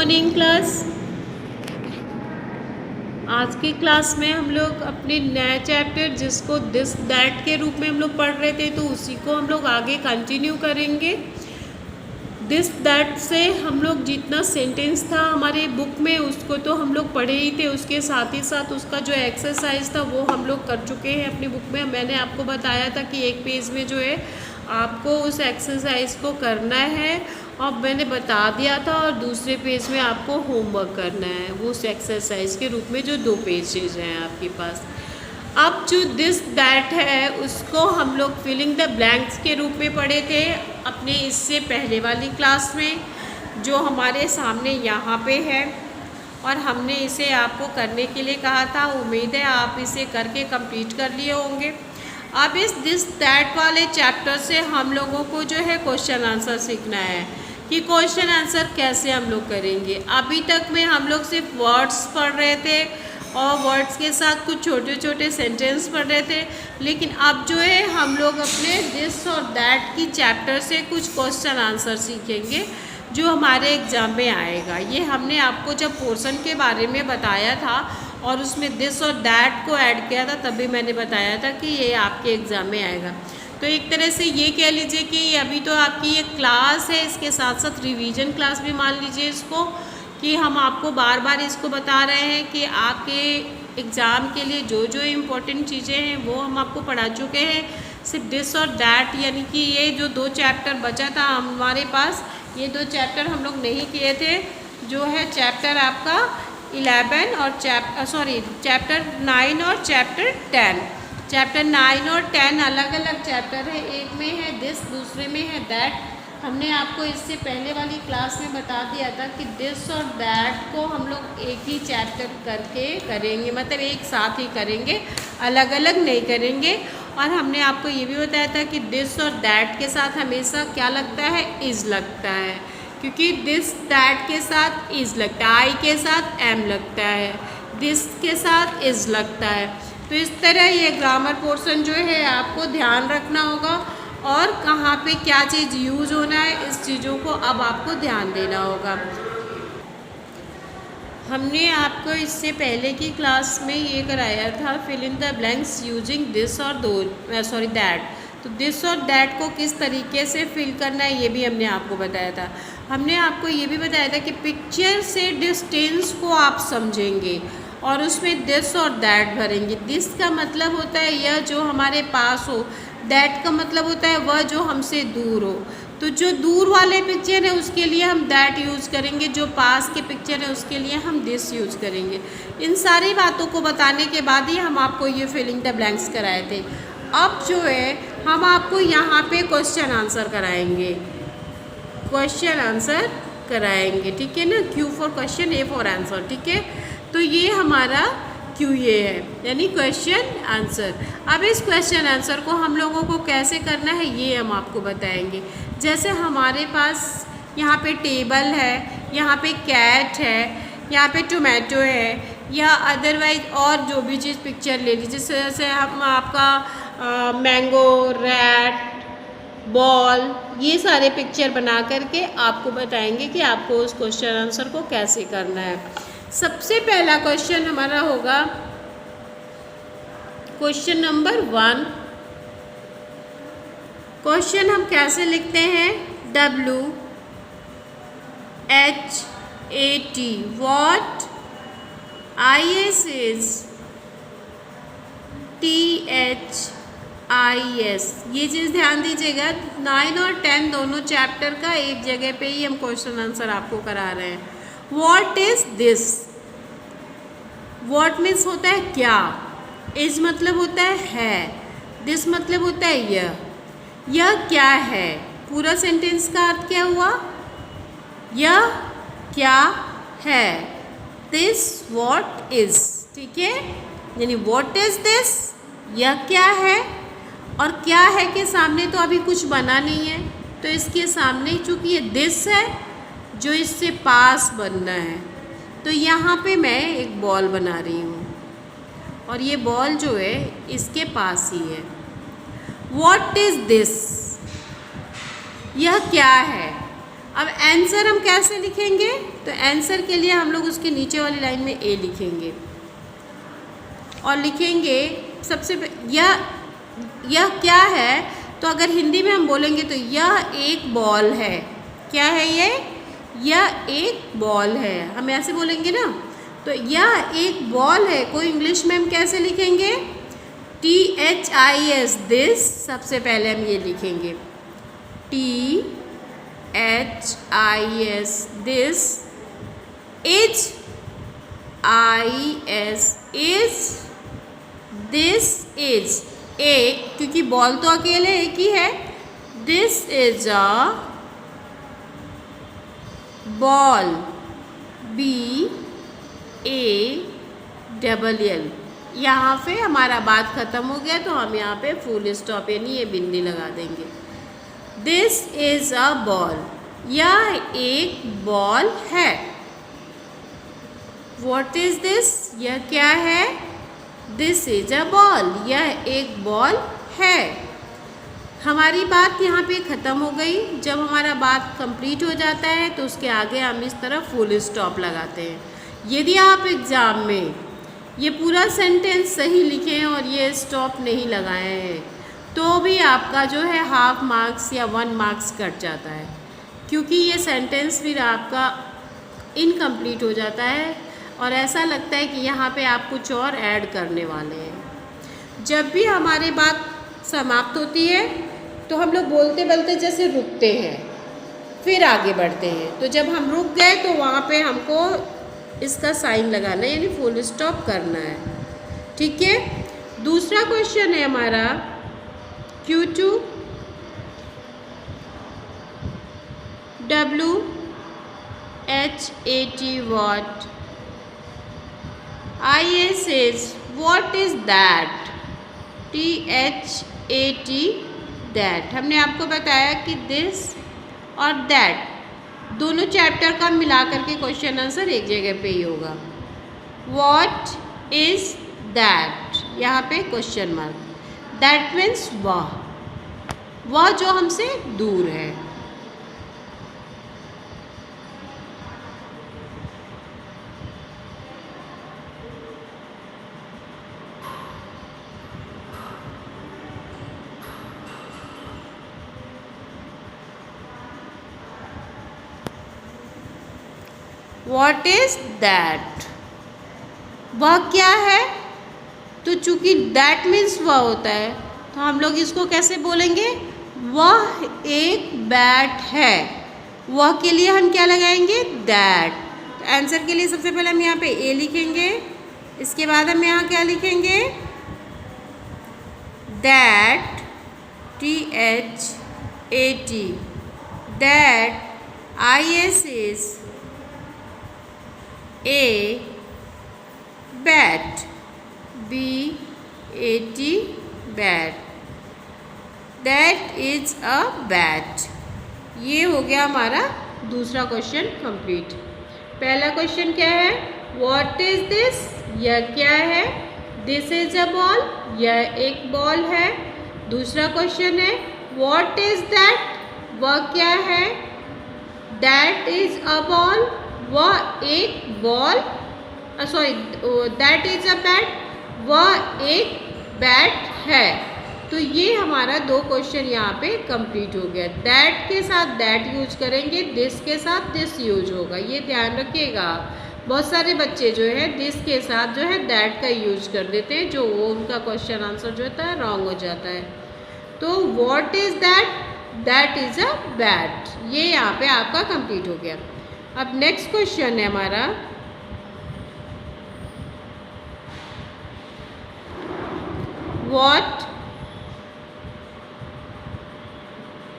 Morning class. आज की class में हम लोग अपने नए चैप्टर जिसको दिस दैट के रूप में हम लोग पढ़ रहे थे, तो उसी को हम लोग आगे कंटिन्यू करेंगे। दिस दैट से हम लोग जितना सेंटेंस था हमारे बुक में उसको तो हम लोग पढ़े ही थे, उसके साथ ही साथ उसका जो एक्सरसाइज था वो हम लोग कर चुके हैं अपनी बुक में। मैंने आपको बताया था कि एक पेज में जो है आपको उस एक्सरसाइज को करना है और मैंने बता दिया था, और दूसरे पेज में आपको होमवर्क करना है वो उस एक्सरसाइज के रूप में, जो 2 पेजेज हैं आपके पास। अब जो दिस दैट है उसको हम लोग फिलिंग द ब्लैंक्स के रूप में पढ़े थे अपने इससे पहले वाली क्लास में, जो हमारे सामने यहाँ पे है, और हमने इसे आपको करने के लिए कहा था। उम्मीद है आप इसे करके कंप्लीट कर लिए होंगे। अब इस दिस दैट वाले चैप्टर से हम लोगों को जो है क्वेश्चन आंसर सीखना है कि क्वेश्चन आंसर कैसे हम लोग करेंगे। अभी तक में हम लोग सिर्फ वर्ड्स पढ़ रहे थे और वर्ड्स के साथ कुछ छोटे छोटे सेंटेंस पढ़ रहे थे, लेकिन अब जो है हम लोग अपने दिस और दैट की चैप्टर से कुछ क्वेश्चन आंसर सीखेंगे जो हमारे एग्ज़ाम में आएगा। ये हमने आपको जब पोर्शन के बारे में बताया था और उसमें दिस और दैट को ऐड किया था, तभी मैंने बताया था कि ये आपके एग्ज़ाम में आएगा। तो एक तरह से ये कह लीजिए कि अभी तो आपकी ये क्लास है, इसके साथ साथ रिवीजन क्लास भी मान लीजिए इसको, कि हम आपको बार बार इसको बता रहे हैं कि आपके एग्ज़ाम के लिए जो जो इम्पोर्टेंट चीज़ें हैं वो हम आपको पढ़ा चुके हैं। सिर्फ दिस और दैट यानी कि ये जो 2 चैप्टर बचा था हमारे पास, ये 2 चैप्टर हम लोग नहीं किए थे, जो है चैप्टर आपका 11 और चैप्टर 9 और चैप्टर 10। चैप्टर 9 और 10 अलग अलग चैप्टर है, एक में है दिस, दूसरे में है दैट। हमने आपको इससे पहले वाली क्लास में बता दिया था कि दिस और दैट को हम लोग एक ही चैप्टर करके करेंगे, मतलब एक साथ ही करेंगे, अलग अलग नहीं करेंगे। और हमने आपको ये भी बताया था कि दिस और दैट के साथ हमेशा क्या लगता है, इज़ लगता है, क्योंकि दिस दैट के साथ इज़ लगता है, आई के साथ एम लगता है, दिस के साथ इज़ लगता है। तो इस तरह ये ग्रामर पोर्शन जो है आपको ध्यान रखना होगा, और कहाँ पे क्या चीज़ यूज़ होना है इस चीज़ों को अब आपको दैट देना होगा। हमने आपको इससे पहले की क्लास में ये कराया था fill in the blanks using this और दैट। तो दिस और दैट को किस तरीके से फिल करना है ये भी हमने आपको बताया था। हमने आपको ये भी बताया था कि पिक्चर से डिस्टेंस को आप समझेंगे और उसमें दिस और दैट भरेंगे। दिस का मतलब होता है यह जो हमारे पास हो, दैट का मतलब होता है वह जो हमसे दूर हो। तो जो दूर वाले पिक्चर है उसके लिए हम दैट यूज़ करेंगे, जो पास के पिक्चर है उसके लिए हम दिस यूज़ करेंगे। इन सारी बातों को बताने के बाद ही हम आपको ये फिलिंग द ब्लैंक्स कराए थे। अब जो है हम आपको यहाँ पे क्वेश्चन आंसर कराएंगे, ठीक है ना। Q for question, A for answer, ठीक है। तो ये हमारा QA है, यानी क्वेश्चन आंसर। अब इस क्वेश्चन आंसर को हम लोगों को कैसे करना है ये हम आपको बताएंगे। जैसे हमारे पास यहाँ पे टेबल है, यहाँ पे कैट है, यहाँ पे टोमेटो है, या अदरवाइज और जो भी चीज़ पिक्चर ले लीजिए, जैसे हम आपका मैंगो, रैट, बॉल, ये सारे पिक्चर बना करके आपको बताएंगे कि आपको उस क्वेश्चन आंसर को कैसे करना है। सबसे पहला क्वेश्चन हमारा होगा क्वेश्चन नंबर 1। क्वेश्चन हम कैसे लिखते हैं, WHAT, what, IS is THIS। ये चीज़ ध्यान दीजिएगा, 9 और 10 दोनों चैप्टर का एक जगह पे ही हम क्वेश्चन आंसर आपको करा रहे हैं। What is this? What means होता है क्या, इज मतलब होता है, दिस मतलब होता है यह क्या है। पूरा सेंटेंस का अर्थ क्या हुआ, यह क्या है, दिस वॉट इज, ठीक है। यानी वॉट इज दिस, यह क्या है, और क्या है के सामने तो अभी कुछ बना नहीं है, तो इसके सामने चूँकि ये दिस है जो इससे पास बनना है, तो यहाँ पे मैं एक बॉल बना रही हूँ और ये बॉल जो है इसके पास ही है। What is this? यह क्या है। अब आंसर हम कैसे लिखेंगे? तो आंसर के लिए हम लोग उसके नीचे वाली लाइन में ए लिखेंगे और लिखेंगे यह क्या है? तो अगर हिंदी में हम बोलेंगे तो यह एक बॉल है। क्या है ये? यह एक बॉल है। हम ऐसे बोलेंगे ना, तो यह एक बॉल है। कोई इंग्लिश में हम कैसे लिखेंगे? THIS, this. सबसे पहले हम ये लिखेंगे THIS, this. IS, this is. एक, क्योंकि बॉल तो अकेले एक ही है। This is a ball, BALL। यहाँ पे हमारा बात ख़त्म हो गया, तो हम यहाँ पे फुल स्टॉप यानी ये बिंदी लगा देंगे। दिस इज अ बॉल, यह एक बॉल है। What is this? यह क्या है? This is a ball, यह एक बॉल है। हमारी बात यहाँ पे ख़त्म हो गई। जब हमारा बात कंप्लीट हो जाता है तो उसके आगे हम इस तरह फुल स्टॉप लगाते हैं। यदि आप एग्ज़ाम में ये पूरा सेंटेंस सही लिखें और ये स्टॉप नहीं लगाए हैं तो भी आपका जो है हाफ मार्क्स या 1 मार्क्स कट जाता है, क्योंकि ये सेंटेंस फिर आपका इनकम्प्लीट हो जाता है और ऐसा लगता है कि यहाँ पे आप कुछ और ऐड करने वाले हैं। जब भी हमारी बात समाप्त होती है तो हम लोग बोलते बोलते जैसे रुकते हैं, फिर आगे बढ़ते हैं। तो जब हम रुक गए तो वहाँ पे हमको इसका साइन लगाना है, यानी फुल स्टॉप करना है। ठीक है। दूसरा क्वेश्चन है हमारा Q2 WHAT what? IS is what is that? THAT that। हमने आपको बताया कि दिस और दैट दोनों चैप्टर का मिला करके क्वेश्चन आंसर एक जगह पे ही होगा। What is that? यहाँ पे क्वेश्चन मार्क। That means वह जो हमसे दूर है। What is that? वह क्या है? तो चूंकि that means वह होता है तो हम लोग इसको कैसे बोलेंगे? वह एक बैट है। वह के लिए हम क्या लगाएंगे? that। तो आंसर के लिए सबसे पहले हम यहाँ पे ए लिखेंगे, इसके बाद हम यहाँ क्या लिखेंगे? that, THAT, that, IS is a bat, BAT, bat। That is a bat। ये हो गया हमारा दूसरा क्वेश्चन कंप्लीट। पहला क्वेश्चन क्या है? What is this? यह क्या है? This is a ball, यह एक बॉल है। दूसरा क्वेश्चन है What is that? वह क्या है? That is a ball, वह एक ball, that is a bat, वह एक बैट है। तो ये हमारा दो क्वेश्चन यहाँ पे कंप्लीट हो गया। दैट के साथ दैट यूज करेंगे, दिस के साथ दिस यूज होगा, ये ध्यान रखिएगा। बहुत सारे बच्चे जो है दिस के साथ जो है दैट का यूज कर देते हैं, जो वो उनका क्वेश्चन आंसर जो होता है रॉन्ग हो जाता है। तो what is that? That is a bat. ये यहाँ पे आपका कंप्लीट हो गया। अब नेक्स्ट क्वेश्चन है हमारा What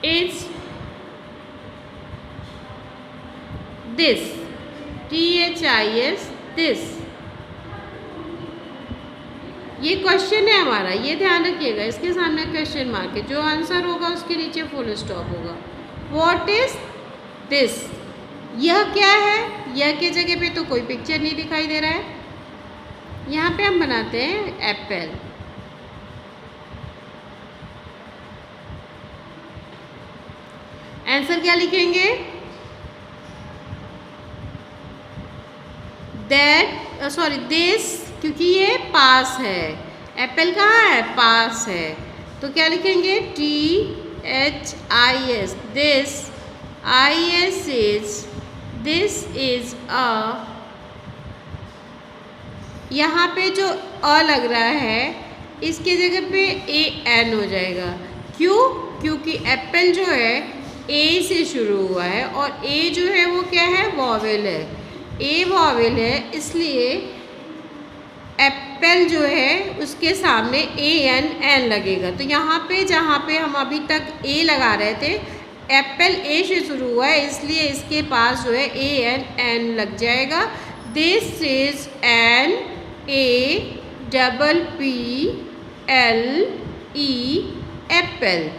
is this? THIS, this। ये क्वेश्चन है हमारा, ये ध्यान रखिएगा। इसके सामने क्वेश्चन मार्क है, जो आंसर होगा उसके नीचे फुल स्टॉप होगा। What is this? यह क्या है? यह के जगह पे तो कोई पिक्चर नहीं दिखाई दे रहा है। यहाँ पे हम बनाते हैं एप्पल। आंसर क्या लिखेंगे? दैट सॉरी दिस, क्योंकि ये पास है, एप्पल कहाँ है, पास है, तो क्या लिखेंगे THIS, this, IS is, this is a, यहाँ पे जो अ लग रहा है इसके जगह पे AN हो जाएगा। क्यों? क्योंकि एप्पल जो है ए से शुरू हुआ है और ए जो है वो क्या है, वॉवेल है, ए वॉवेल है, इसलिए एप्पल जो है उसके सामने AN लगेगा। तो यहाँ पे जहाँ पे हम अभी तक ए लगा रहे थे, एप्पल ए से शुरू हुआ है, इसलिए इसके पास जो है AN लग जाएगा। This is an APPLE, Apple.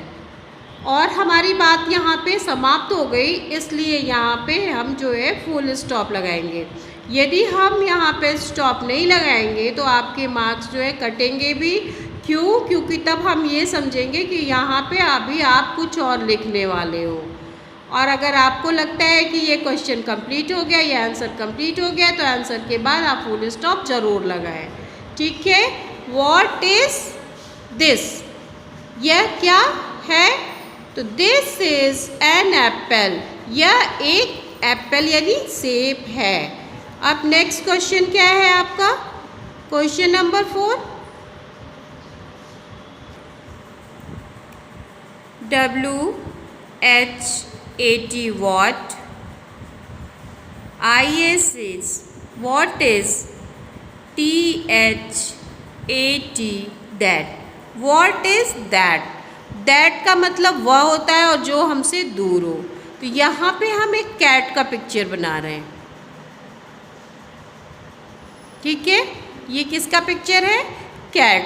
और हमारी बात यहाँ पे समाप्त हो गई, इसलिए यहाँ पे हम जो है फुल स्टॉप लगाएंगे। यदि हम यहाँ पे स्टॉप नहीं लगाएंगे तो आपके मार्क्स जो है कटेंगे भी। क्यों? क्योंकि तब हम ये समझेंगे कि यहाँ पे अभी आप कुछ और लिखने वाले हो, और अगर आपको लगता है कि ये क्वेश्चन कंप्लीट हो गया, ये आंसर कंप्लीट हो गया, तो आंसर के बाद आप फुल स्टॉप ज़रूर लगाएं। ठीक है। व्हाट इज दिस, यह क्या है? तो दिस इज एन एप्पल, यह एक एप्पल यानी सेब है। अब नेक्स्ट क्वेश्चन क्या है आपका? Question number 4, WH80 what, IS is, what is THAT that, what is that, that का मतलब वह होता है और जो हमसे दूर हो। तो यहाँ पे हम एक कैट का पिक्चर बना रहे हैं। ठीक है, ये किसका पिक्चर है? कैट,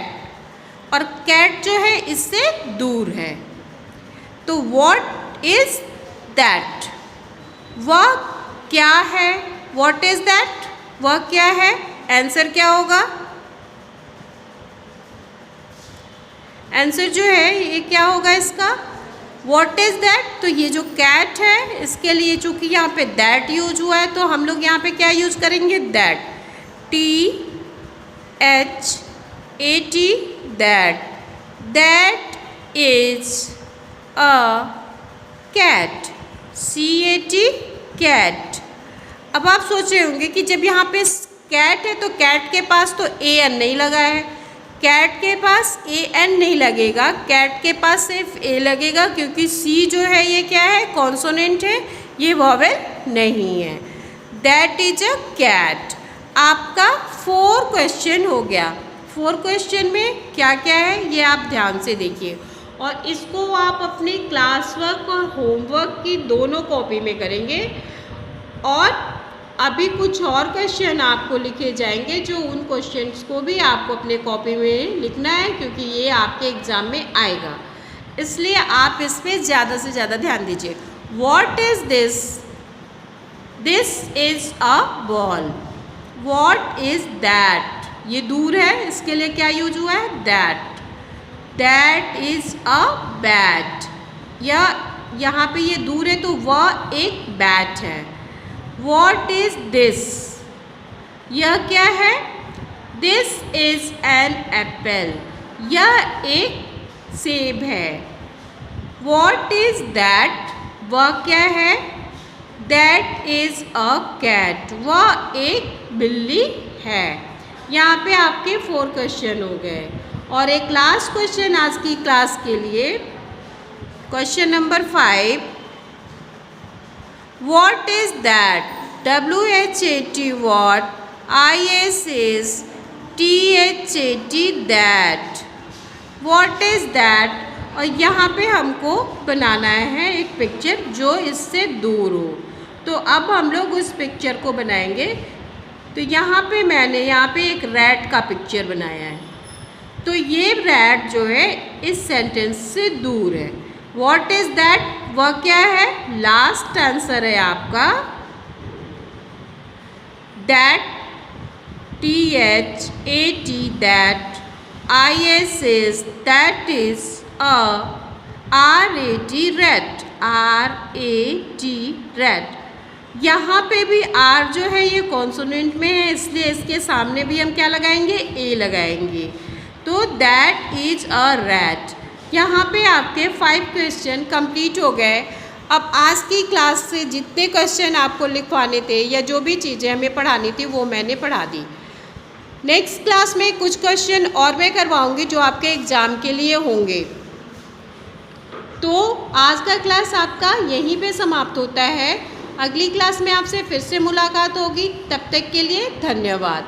और कैट जो है इससे दूर है। तो व्हाट इज दैट, वह क्या है? व्हाट इज दैट, वह क्या है? आंसर क्या होगा? आंसर जो है ये क्या होगा इसका? What is that. तो ये जो कैट है इसके लिए चूंकि यहाँ पे दैट यूज हुआ है, तो हम लोग यहाँ पे क्या यूज करेंगे? That, THAT, that, that is a cat, CAT, cat. अब आप सोच रहे होंगे कि जब यहाँ पे कैट है तो कैट के पास तो AN नहीं लगा है, कैट के पास AN नहीं लगेगा, कैट के पास सिर्फ A लगेगा, क्योंकि C जो है ये क्या है? कॉन्सोनेंट है, ये वॉवेल नहीं है। That is a cat. आपका 4 क्वेश्चन हो गया। 4 क्वेश्चन में क्या क्या है ये आप ध्यान से देखिए, और इसको आप अपने क्लास वर्क और होमवर्क की दोनों कॉपी में करेंगे। और अभी कुछ और क्वेश्चन आपको लिखे जाएंगे, जो उन क्वेश्चंस को भी आपको अपने कॉपी में लिखना है, क्योंकि ये आपके एग्ज़ाम में आएगा, इसलिए आप इस पर ज़्यादा से ज़्यादा ध्यान दीजिए। What is this? This is a ball. What is that? ये दूर है, इसके लिए क्या यूज हुआ है? That. That is a bat, या यहाँ पे ये दूर है तो वह एक बैट है। What is this? यह क्या है? This is an apple, यह एक सेब है। What is that? वह क्या है? That is a cat, वह एक बिल्ली है। यहाँ पे आपके 4 क्वेश्चन हो गए, और एक लास्ट क्वेश्चन आज की क्लास के लिए, question number 5, What is that? WH80 what, IS is THAT that, what is that? और यहाँ पे हमको बनाना है एक पिक्चर जो इससे दूर हो। तो अब हम लोग उस पिक्चर को बनाएंगे। तो यहाँ पे मैंने यहाँ पे एक रैट का पिक्चर बनाया है। तो ये रैट जो है इस सेंटेंस से दूर है। What is that? वह क्या है? लास्ट आंसर है आपका that, THAT, that, IS is, that is a, RAT, rat, RAT, rat। यहाँ पे भी आर जो है ये कॉन्सोनेंट में है, इसलिए इसके सामने भी हम क्या लगाएंगे, ए लगाएंगे। तो दैट इज अ रैट। यहाँ पे आपके 5 क्वेश्चन कंप्लीट हो गए। अब आज की क्लास से जितने क्वेश्चन आपको लिखवाने थे या जो भी चीज़ें हमें पढ़ानी थी वो मैंने पढ़ा दी। नेक्स्ट क्लास में कुछ क्वेश्चन और मैं करवाऊँगी जो आपके एग्ज़ाम के लिए होंगे। तो आज का क्लास आपका यहीं पे समाप्त होता है। अगली क्लास में आपसे फिर से मुलाकात होगी। तब तक के लिए धन्यवाद।